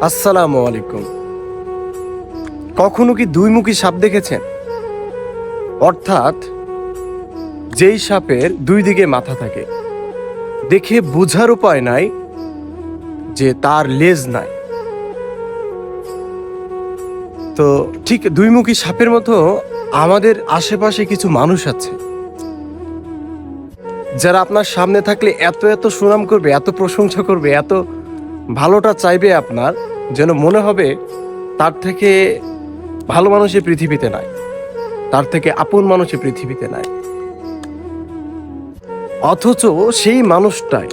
আসসালামু আলাইকুম। কখনো কি দুইমুখী সাপ দেখেছেন? অর্থাৎ যেই সাপের দুই দিকে মাথা থাকে, দেখে বোঝার উপায় নাই যে তার লেজ নাই। তো ঠিক দুইমুখী সাপের মতো আমাদের আশেপাশে কিছু মানুষ আছে যারা আপনার সামনে থাকলে এত এত সুনাম করবে, এত প্রশংসা করবে, এত ভালোটা চাইবে আপনার, যেন মনে হবে তার থেকে ভালো মানুষ এই পৃথিবীতে নাই, তার থেকে আপন মানুষ এই পৃথিবীতে নাই। অথচ সেই মানুষটাই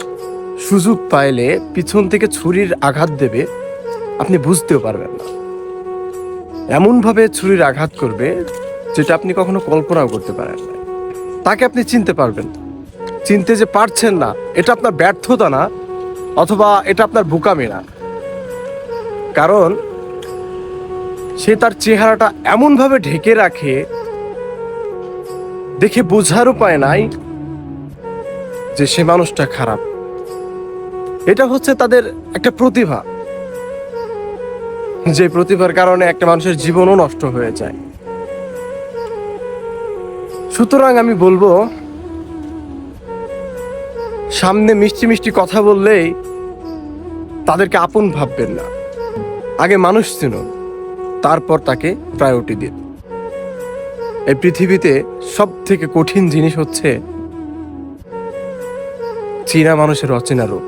সুযোগ পাইলে পিছন থেকে ছুরির আঘাত দেবে, আপনি বুঝতেও পারবেন না। এমনভাবে ছুরির আঘাত করবে যেটা আপনি কখনো কল্পনাও করতে পারেন না। তাকে আপনি চিনতে পারবেন, চিনতে যে পারছেন না এটা আপনার ব্যর্থতা না, অথবা এটা আপনার বোকামি না। কারণ সে তার চেহারাটা এমনভাবে ঢেকে রাখে, দেখে বোঝার উপায় নাই যে সে মানুষটা খারাপ। এটা হচ্ছে তাদের একটা প্রতিভা, যে প্রতিভার কারণে একটা মানুষের জীবনও নষ্ট হয়ে যায়। সুতরাং আমি বলবো, সামনে মিষ্টি মিষ্টি কথা বললেই তাদেরকে আপন ভাববেন না। আগে মানুষ চিনুন, তারপর তাকে প্রায়োরিটি দিন। এই পৃথিবীতে সব থেকে কঠিন জিনিস হচ্ছে চীনা মানুষের অচেনা রূপ।